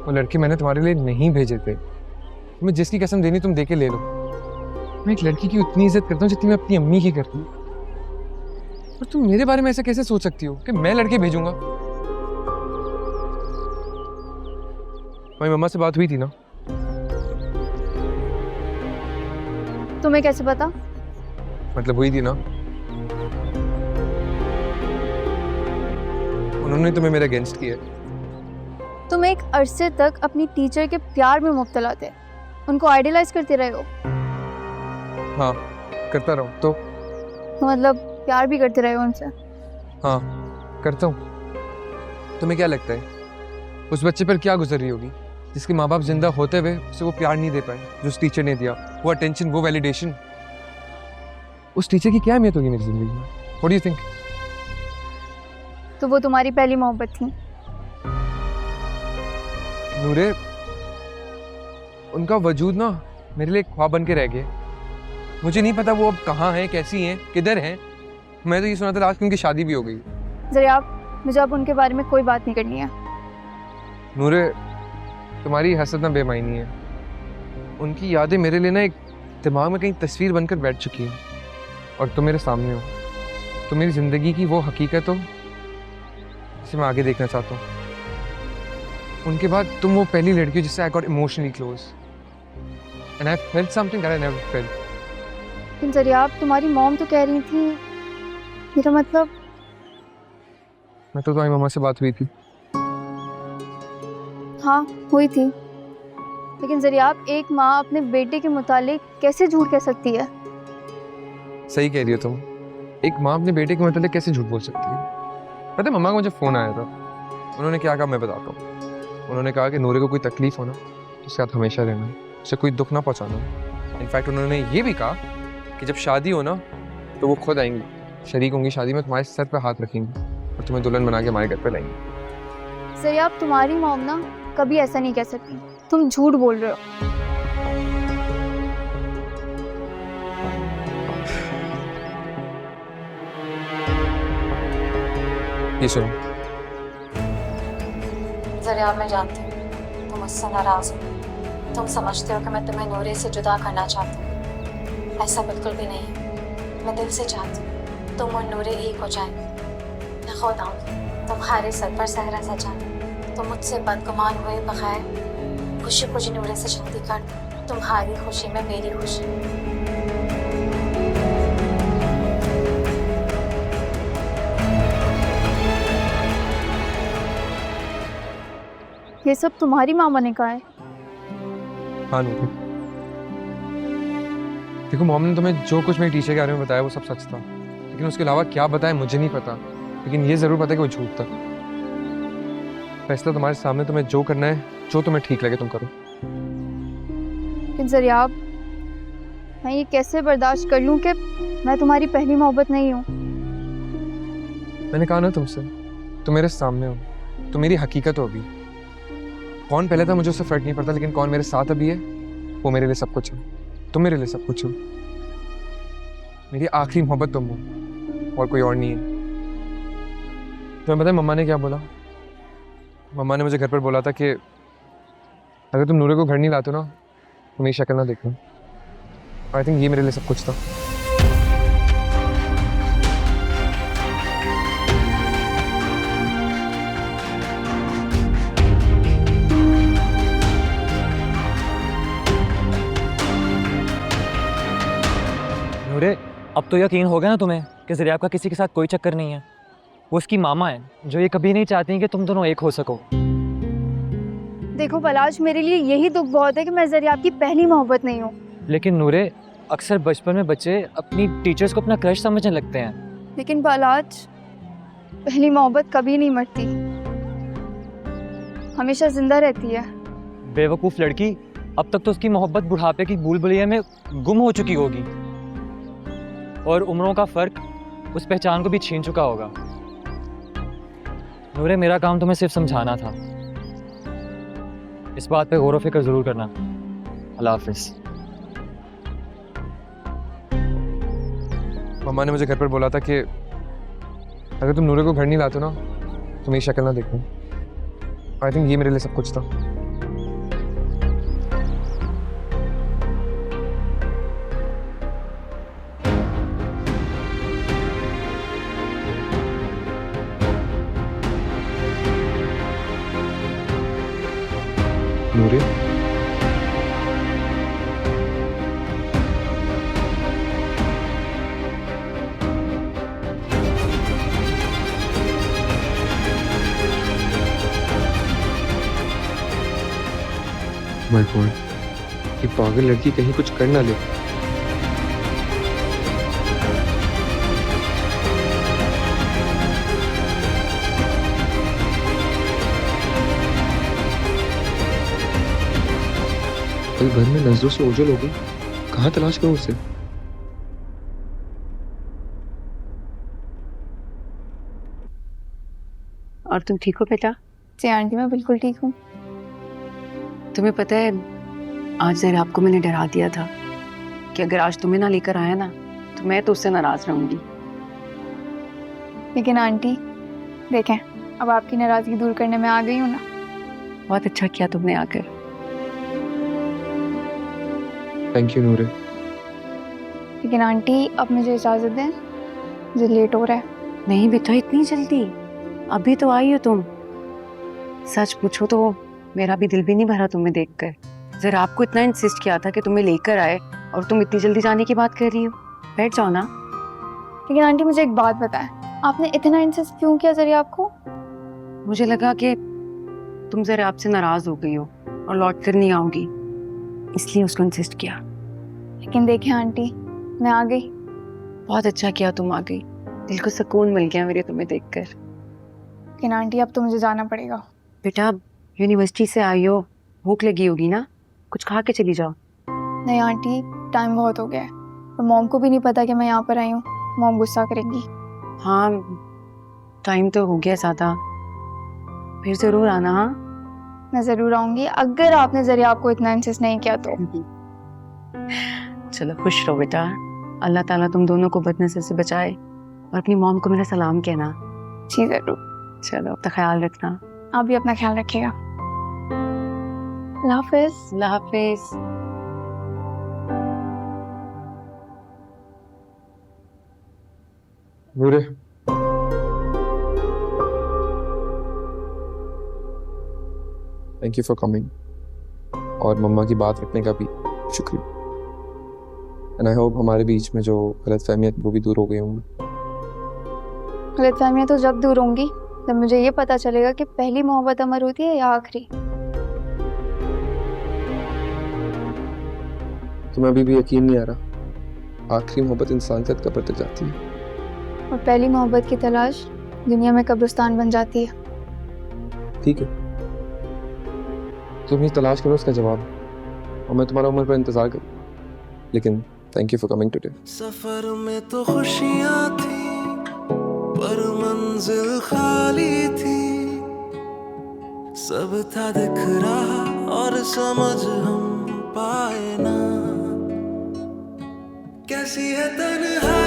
वो लड़के मैंने तुम्हारे लिए नहीं भेजे थे। तुम्हें जिसकी कसम देनी तुम दे के ले लो। मैं एक लड़की की उतनी इज्जत करता हूँ जितनी मैं अपनी अम्मी की करती हूँ, और तुम मेरे बारे में ऐसे कैसे सोच सकती हो कि मैं लड़के भेजूंगा? तुम्हारी मम्मा से बात हुई थी ना? तुम्हें कैसे पता? मतलब हुई थी ना? उन्होंने तुम्हें मेरे अगेंस्ट किया। तुम एक अरसे तक अपनी टीचर के प्यार में मुब्तला थे, उनको आइडियलाइज करते रहे हो। हाँ, करता रहूं तो मतलब प्यार भी करते रहे हो उनसे? हाँ, करता हूँ। तुम्हें क्या लगता है उस बच्चे पर क्या गुजर रही होगी जिसके माँ बाप जिंदा होते हुए उसे वो प्यार नहीं दे पाए जो उस टीचर ने दिया, वो अटेंशन, वो वैलिडेशन? उस टीचर की क्या अहमियत होगी मेरी जिंदगी में? What do you think? तो वो तुम्हारी पहली मोहब्बत थी? नूरे, उनका वजूद ना मेरे लिए एक ख्वाब बन के रह गया। मुझे नहीं पता वो अब कहाँ हैं, कैसी हैं, किधर हैं। मैं तो ये सुना था आज की उनकी शादी भी हो गई। जरा आप मुझे अब उनके बारे में कोई बात नहीं करनी है। नूरे, तुम्हारी हसद ना बेमायनी है। उनकी यादें मेरे लिए ना एक दिमाग में कहीं तस्वीर बनकर बैठ चुकी हैं, और तुम मेरे सामने हो। तो मेरी ज़िंदगी की वो हकीकत हो जिसे मैं आगे देखना चाहता हूँ। उनके बाद तुम वो पहली लड़की हो जिससे I got emotionally close, and I felt something that I never felt. लेकिन जरिया आप, तुम्हारी मॉम तो कह रही थी, मेरा मतलब। मैं तो तुम्हारी मम्मा से बात हुई थी। हाँ हुई थी, लेकिन जरिया आप, एक माँ अपने बेटे के मुतालिक कैसे झूठ कह सकती है? सही कह रही हो तुम। एक माँ अपने बेटे के मतलब कैसे झूठ बोल सकती है? पता है मम्मा का मुझे फ़ोन आया था। उन्होंने क्या कहा मैं बताता हूँ। उन्होंने कहा कि नूरे को कोई तकलीफ हो ना तो उसके साथ हमेशा रहना, उसे कोई दुख ना पहुँचाना। इनफैक्ट उन्होंने ये भी कहा कि जब शादी हो ना तो वो खुद आएंगी, शरीक होंगी शादी में, तुम्हारे सर पर हाथ रखेंगी और तुम्हें दुल्हन बना के हमारे घर पर लाएंगी। जरिया आप, तुम्हारी मॉम ना कभी ऐसा नहीं कह सकती, तुम झूठ बोल रहे हो। ये सुनो। जरिया, मैं जानती हूँ तुम मुझसे नाराज हो। तुम समझते हो कि मैं तुम्हें नूरे से जुदा करना चाहती हूँ। ऐसा बिल्कुल भी नहीं है। मैं दिल से चाहती हूँ तुम और नूरे एक हो जाए। मैं खुद आऊँगी तुम्हारे सर पर सहरा सजाने। तुम मुझसे बदगुमान हुए बगैर खुशी खुशी नूरे से शादी कर दो। तुम्हारी खुशी में मेरी खुशी। ये सब तुम्हारी मामा ने कहा है? हाँ नूरे, देखो मॉम ने तुम्हें जो कुछ मेरी टीचर के बारे में बताया वो सब सच था, लेकिन उसके अलावा क्या बताया मुझे नहीं पता। लेकिन ये ज़रूर पता है कि वो झूठ था। फैसला तुम्हारे सामने, तुम्हें जो करना है, जो तुम्हें ठीक लगे तुम करो। लेकिन जरिया आप, मैं ये कैसे बर्दाश्त कर लूँ कि मैं तुम्हारी पहली मोहब्बत नहीं हूँ? मैंने कहा ना तुमसे, तुम मेरे सामने हो, तुम मेरी हकीकत हो अभी। कौन पहले था मुझे उससे फर्क नहीं पड़ता, लेकिन कौन मेरे साथ अभी है वो मेरे लिए सब कुछ है। तुम मेरे लिए सब कुछ हो। मेरी आखिरी मोहब्बत तुम हो और कोई और नहीं है। तुम्हें पता है मम्मा ने क्या बोला? मम्मा ने मुझे घर पर बोला था कि अगर तुम नूरे को घर नहीं लाते ना तो मेरी शक्ल ना देखना। आई थिंक ये मेरे लिए सब कुछ था। नूरे, अब तो यकीन हो गया ना तुम्हें कि जरिया का किसी के साथ कोई चक्कर नहीं है। वो उसकी मामा है जो ये कभी नहीं चाहती कि तुम दोनों एक हो सको। देखो पलाश, मेरे लिए यही दुख बहुत है कि मैं जरिया आपकी पहली मोहब्बत नहीं हूँ। लेकिन नूरे, अक्सर बचपन में बच्चे अपनी टीचर्स को अपना क्रश समझने लगते हैं। लेकिन पलाश, पहली मोहब्बत कभी नहीं मरती, हमेशा जिंदा रहती है। बेवकूफ़ लड़की, अब तक तो उसकी मोहब्बत बुढ़ापे की भूल भुलैया में गुम हो चुकी होगी, और उम्रों का फर्क उस पहचान को भी छीन चुका होगा। नूरे, मेरा काम तुम्हें सिर्फ समझाना था। इस बात पे गौर व फिक्र जरूर करना। अल्लाह हाफिज़। मम्मा ने मुझे घर पर बोला था कि अगर तुम नूरे को घर नहीं लाते ना तो मेरी शक्ल ना देखना। आई थिंक ये मेरे लिए सब कुछ था। नूरे, माय गॉड, ये पागल लड़की कहीं कुछ कर ना ले। पल भर में नजरों से ओझल हो गई। कहाँ तलाश करूं उसे? और तुम ठीक हो बेटा? जी आंटी, मैं बिल्कुल ठीक हूँ। तुम्हें पता है, आज जरा आपको मैंने डरा दिया था कि अगर आज तुम्हें ना लेकर आया ना तो मैं तो उससे नाराज रहूंगी। लेकिन आंटी देखें, अब आपकी नाराजगी दूर करने में आ गई हूँ ना। बहुत अच्छा किया तुमने आकर। थैंक यू नूरे। लेकिन आंटी अब मुझे इजाज़त दें, मुझे लेट हो रहा है। नहीं बेटा, इतनी जल्दी? अभी तो आई हो तुम। सच पूछो तो मेरा भी दिल भी नहीं भरा तुम्हें देखकर। जरा आपको इतना इंसिस्ट किया था कि तुम्हें लेकर आए और तुम इतनी जल्दी जाने की बात कर रही हो। बैठ जाओ ना। लेकिन आंटी मुझे एक बात बताएं, आपने इतना इंसिस्ट क्यों किया जरिए आपको? मुझे लगा कि तुम जरा आपसे नाराज हो गई हो और लौट कर नहीं आओगी, इसलिए उसको इंसिस्ट किया। लेकिन देखें आंटी, मैं आ गई। बहुत अच्छा किया तुम आ गई। दिल को सुकून मिल गया मेरे तुम्हें देखकर। लेकिन आंटी अब तो मुझे जाना पड़ेगा। बेटा, यूनिवर्सिटी से आई हो, भूख लगी होगी ना, कुछ खा के चली जाओ। नहीं आंटी, टाइम बहुत हो गया है और मॉम को भी नहीं पता कि मैं यहाँ पर आई हूँ। मॉम गुस्सा करेंगी। हाँ, टाइम तो हो गया ज़्यादा। फिर ज़रूर आना। हाँ, मैं ज़रूर आऊँगी अगर आपने जरिए आपको इतना इंसिस्ट नहीं किया तो। चलो खुश रहो बेटा। अल्लाह ताला तुम दोनों को बदनज़र से बचाए। और अपनी मॉम को मेरा सलाम कहना। जी ज़रूर। चलो, अपना ख्याल रखना। आप भी अपना ख्याल रखिएगा। अल्लाह हाफिज़। अल्लाह हाफिज़। नूरे, थैंक यू फॉर कमिंग, और मम्मा की बात रखने का भी शुक्रिया। एंड आई होप हमारे बीच में जो गलतफहमियां वो भी दूर हो गई होंगी। गलतफहमियां तो जब दूर होंगी जब मुझे ये पता चलेगा कि पहली मोहब्बत अमर होती है या आखिरी। तुम्हें अभी भी यकीन नहीं आ रहा? आखिरी मोहब्बत इंसान से कब्र तक जाती है और पहली मोहब्बत की तलाश दुनिया में कब्रिस्तान बन जाती है। ठीक है, तुम ये तलाश करो उसका जवाब, और मैं तुम्हारा उम्र पर इंतजार करूँ। लेकिन thank you for coming today. सफर में तो खुशियां थी पर मंजिल खाली थी। सब था दिख रहा और समझ हम पाए ना। कैसी है तन्हाई